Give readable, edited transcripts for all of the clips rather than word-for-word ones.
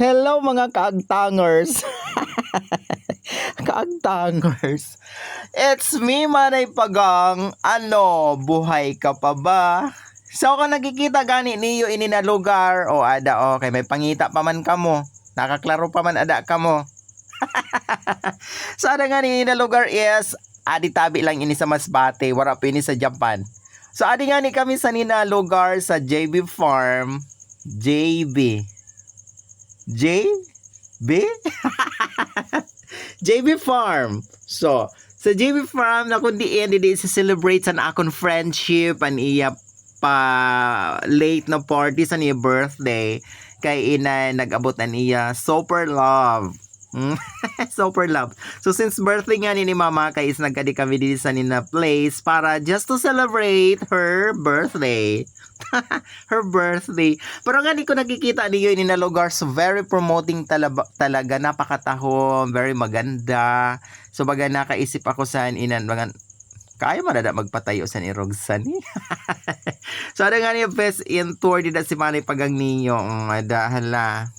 Hello mga kaagtangers. Kaagtangers. It's me, Manay Pagang. Ano, buhay ka pa ba? So kung nakikita gani niyo ini na lugar o ada okay may pangita pa man kamo. Nakaklaro pa man ada kamo. So ada nga ni na lugar is adi tabi lang ini sa Masbate, wala pa ini sa Japan. So adi nga ni kami sa nina lugar sa JB Farm. JB JB Farm. So, sa JB Farm na kundi di sa celebrate sa akong friendship and iya pa late na party sa niya birthday kay ina nag-abot na niya super love. Super love. So since birthday nga ni Mama kay is nagkadi kami dito sa nina place para just to celebrate her birthday. Her birthday. Pero nga di ko nakikita niyo ini na lugar, so very promoting talaga, napakataho, very maganda. So baga nakaisip ako saan inan mga kaya madada magpatayo sa ni Roxanne. So ada nga niya best in tour dida si Manay Pagang ninyo. Hala.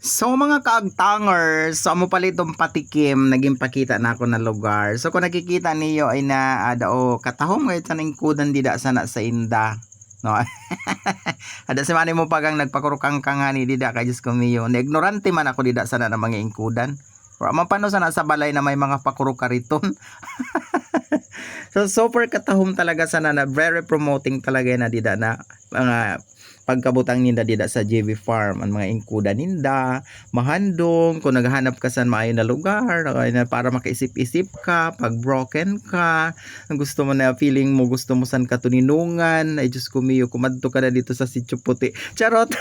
So mga kaagtangers, so amo pala itong patikim, naging pakita na ako na lugar. So kung nakikita niyo ay na katahom ngayon sa ningkudan dida sana sa inda. No? Ada si Manay mo Pagang nagpakurukang kangani dida kay Diyos ko miyo. Ignorante man ako dida sana na mga ingkudan. Pero mapano sana sa balay na may mga pakuruka riton. So super katahom talaga sana na very promoting talaga na dida na mga pagkabutang ninda dida sa JB Farm ang mga ingkuda ninda mahandong kung naghahanap ka sa maayo na lugar na para makaisip-isip ka pag broken ka gusto mo na feeling mo gusto mo san katuninungan ay Diyos ko miyo kumadto ka na dito sa Sitio Puti charot.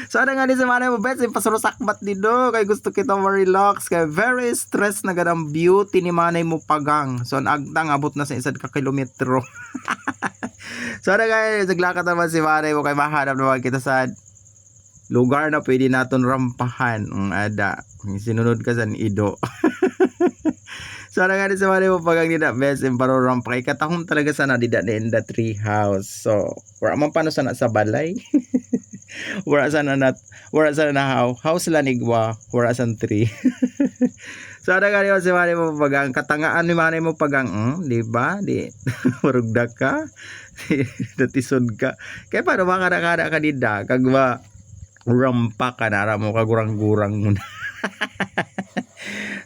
So ada nga ni sa Manay mo bet pasurusakbat dito kay gusto kita ma-relax kay very stress na gadang beauty ni Manay mo Pagang so agtang abot na sa 1 ka kilometro. So ada nga naglakad naman si Manay mo kay mahanap naman kita sa lugar na pwede naton rampahan ada sinunod ka sa Ido. So ada nga sa Manay mo Pagang nila best in paro rampa kay katahom talaga sana dida in the tree house so wala man paano sana sa balay. wala sana na house lanigwa wala san tree. So ada nga si Manay mo Pagang katangaan ni Manay mo Pagang di ba di marugda ka natisod ka kaya paano makakada ka dida kag ba rampa ka na mo kagurang-gurang mo na.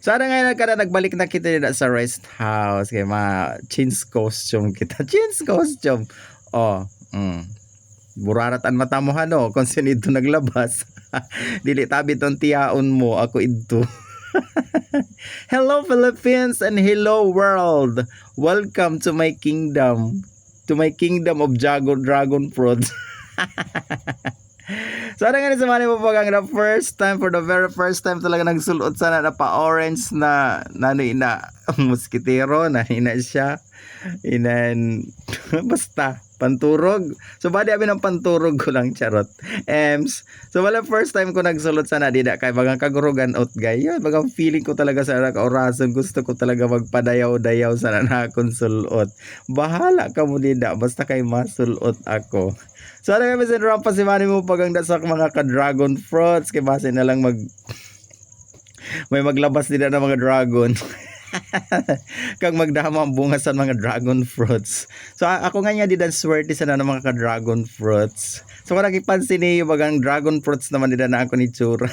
So ada nga kada nagbalik na kita dida sa rest house kay change costume kita change costume buraratan mata mo hano kung sino ito naglabas. Dili tabi tong tiyaon mo ako ito. Hello Philippines and hello world, welcome to my kingdom of dragon fruits. So ano nga sa Manay mo Pagang na for the very first time talaga nagsulot sana na pa-orange na muskitero na siya inan basta panturog. So badi abi ng panturog ko lang charot. So wala first time ko nagsulot sana dida kay bagang kagurugan out gayon. Bagang feeling ko talaga sa orason gusto ko talaga magpadayaw-dayaw sana na akong sulot. Bahala ka mo dida basta kay masulot ako. So ano kami sa rampa si Manay mo Pagang sa mga ka-dragon fruits kay base na lang may maglabas dida ng mga dragon. Kag magdama ang bunga sa mga dragon fruits. So ako nga niya didan swerte sa ng mga ka-dragon fruits. So kung nakipansin niyo bagang dragon fruits naman didan na ako ni Tsura.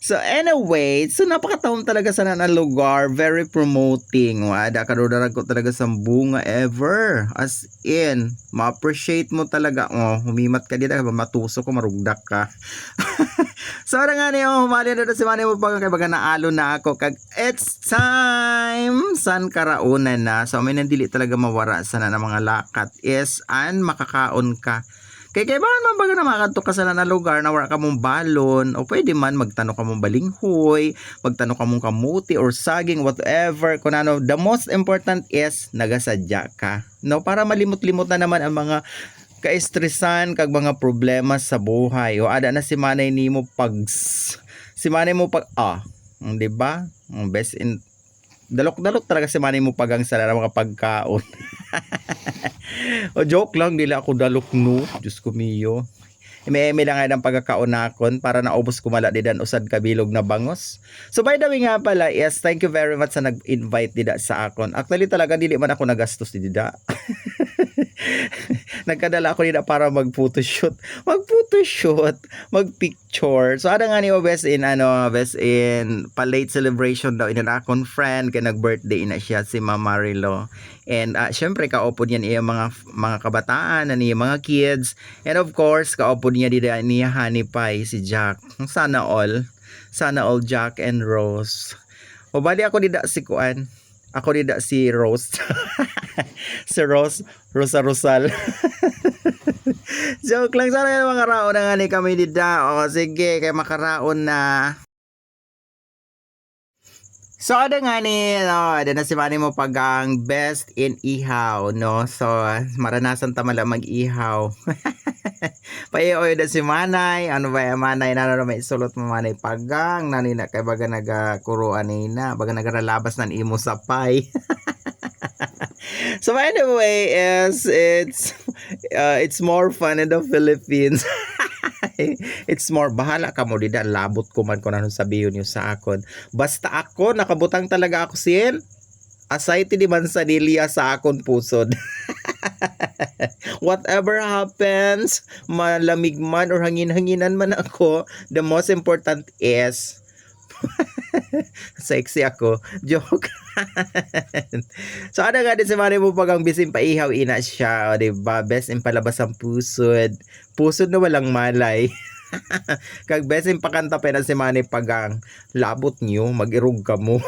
So anyway, so napakataon talaga sana na lugar, very promoting. Wada karudarag ko talaga sa bunga ever. As in, ma-appreciate mo talaga. Humimat ka dito, matuso ko, marugdak ka. So ara nga niyo, humali na si Manay mo Pagang kay baga naalo na ako kag it's time san karaunan na. So may nandili talaga mawara sana na mga lakat is an makakaon ka Kay man baga na makadto ka sa na lugar na wala ka mong balon o pwede man magtanong ka mong balinghoy, magtanong ka mong kamuti or saging whatever kung ano. The most important is nagasadya ka. No, para malimot-limot na naman ang mga kaestresan kag mga problema sa buhay. O ada na si manay nimo pag si manay mo pag di ba? Best in dalok-dalok talaga si manay mo pagang sa mga pagkaon. O joke lang, dila ako dalok no. Diyos ko miyo. Eme-eme lang nga ng pagkakaunakon para naubos kumala didan usad kabilog na bangos. So by the way nga pala, yes, thank you very much sa nag-invite dida sa akon. Actually talaga dili man ako nagastos dida. Nagkadala ako nila para mag-photoshoot, mag-picture. So ada nga ni best in palate celebration daw in akong friend kay nag-birthday na siya si Mama Marilo. And syempre kaupod niya niya mga kabataan na niya mga kids. And of course, kaupod niya niya Honey Pie si Jack. Sana all Jack and Rose. O bali ako dida si Kuan. Ako dida si Rose. Si Rosa Rosal. Joke lang, sana yung makaraon na nga ni kami dida. O sige, kay makaraon na. So ada nga ni ada na si Manny mo pag ang best in ihaw, no. So maranasan ta mala mag-ihaw. Paioy da si Manay, ano ba Manay na may sulot mo Manay pagang nani na kay baga nagakuruan ni na, baga nagaralabas nan imo sa pie. So anyway, it's more fun in the Philippines. It's more bahala ka mo dida labot ko man kung ano sabihin niyo sa akon. Basta ako nakabutang talaga ako sin asay ti di man sa nilya sa akon pusod. Whatever happens, malamig man or hangin-hanginan man ako, the most important is sexy ako. Joke. So ada nga din si Manny mo pag ang bisin paihaw ina siya, o diba? Best in palabas ang pusod. Pusod na walang malay. Kag best in pakanta pa na si Manny pagang labot niyo, mag-irog ka mo.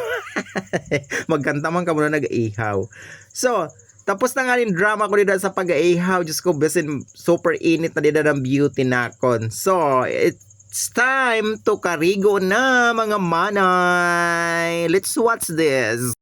Magkanta man ka mo na nag-ihaw. So, tapos na nga rin drama ko dito sa pag-ihaw. Diyos ko, best in super init na dito ng beauty nakon. So, it's time to karigo na mga manay. Let's watch this.